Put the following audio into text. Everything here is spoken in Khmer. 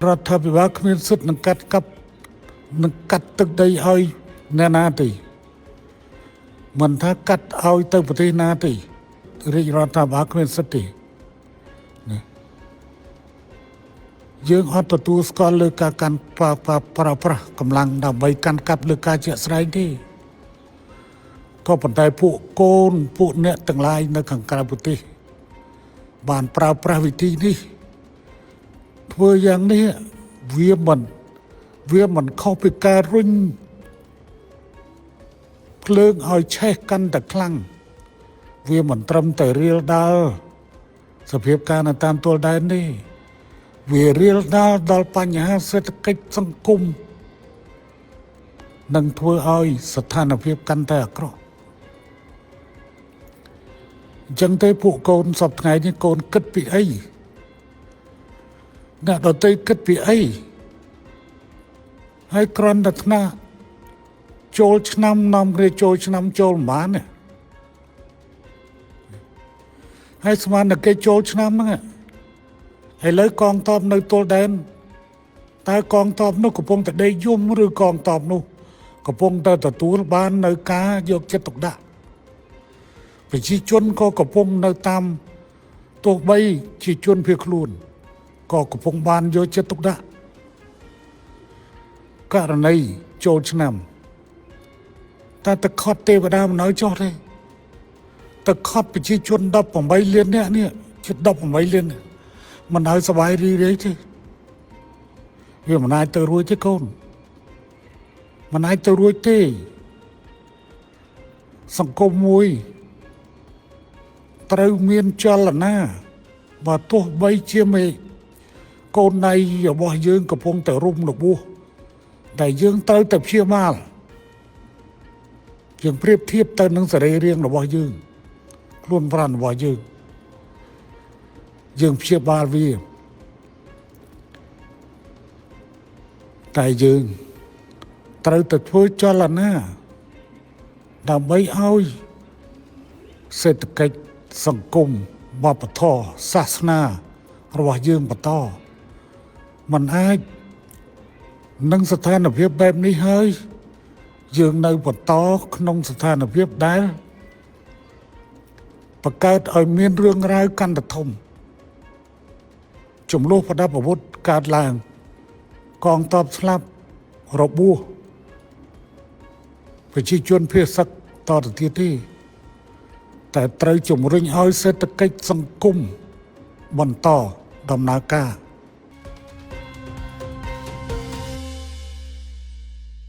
រដ្ឋាភិបាលគ្មានសិទ្ធិនឹងកាត់ទឹកដីឲ្យអ្នកណាទេមិនថាកាត់ឲ្យទៅប្រទេសណាទេរាជរដ្ឋាភិបាលគ្មានសិទ្ធិទេយើងអត់ទទួលស្គាល់លើការកាន់ប្រើប្រាស់កម្លាំងដើម្បីកាន់កាប់លើការជាក់ស្ដែងទេក៏ប៉ុន្តែពួកអ្នកទាំងឡាយនៅខាងក្រៅប្រទេសបានប្រើប្រាស់វិធីនេះធ្វើយ៉ាងនេះវាមិនខុសពីការរុញភ្លើងឲ្យឆេះកាន់តែខ្លាំងវាមិនត្រឹមតែរៀលដាល់សភាពការនៅតាមទួលដែននេះវារៀលដាល់ដល់បញ្ហាសេដ្ឋកិច្ចសង្គមនឹងធ្វើឲ្យស្ថានភាពកាន់តែអាក្រក់អញ្ចឹងទេពួកកូនសពថ្ងៃនេះកូនគិតពីអីអ្នកដទៃគិតពីអីហើយគ្រាន់តែថ្នាក់ចូលឆ្នាំនាំគ្នាចូលឆ្នាំចូលប៉ុន្មាននេះហើយស្មានតែគេចូលឆ្នាំហ្នឹងឥឡូវកងទ័ពនៅទល់ដែនតើកងទ័ពនោះកំពុងតែដេកយំឬកងទ័ពនោះកំពុងតែទទួលបាននៅការយកចិត្តទុកដាក់ប្រជាជនក៏កំពុងនៅតាមទោះបីជាជនភៀសខ្លួនក៏កំពុងបានយកចិត្តទុកដាក់ករណីចូលឆ្នាំតែតខត់ទេវតាមិនឲ្យចោះទេតខត់ប្រជាជន18លាននាក់នេះជិត18លានមិនឲ្យសบายរីទេវាមិនអាចទៅរួចទេកូនមិនអាចទៅរួចទេសង្គមមួយត្រូវមានចលនាបើទោះបីជាមេកូនដៃរបស់យើងកំពុងតែរុំរបួសតែយើងត្រូវតែព្យាបាលយើងប្រៀបធៀបទៅនឹងសរីរាង្គរបស់យើងខ្លួនប្រាណរបស់យើងព្យាបាលវាតែយើងត្រូវតែធ្វើចលនាដើម្បីឲ្យសេដ្ឋកិច្ចសង្គមវប្បធម៌សាសនារបស់យើងបន្តមិនអាចនឹងស្ថានភាពបែបនេះហើយយើងនៅបន្តក្នុងស្ថានភាពដែលបង្កើតឲ្យមានរឿងរ៉ាវកាន់តែធំចំនួនប្រដាប់អាវុធកើតឡើងកងទ័ពស្លាប់របួសប្រជាជនភៀសសឹកតទៅទៀតទេតែត្រូវជំរុញឲ្យសេដ្ឋកិច្ចសង្គមបន្តដំណើរការ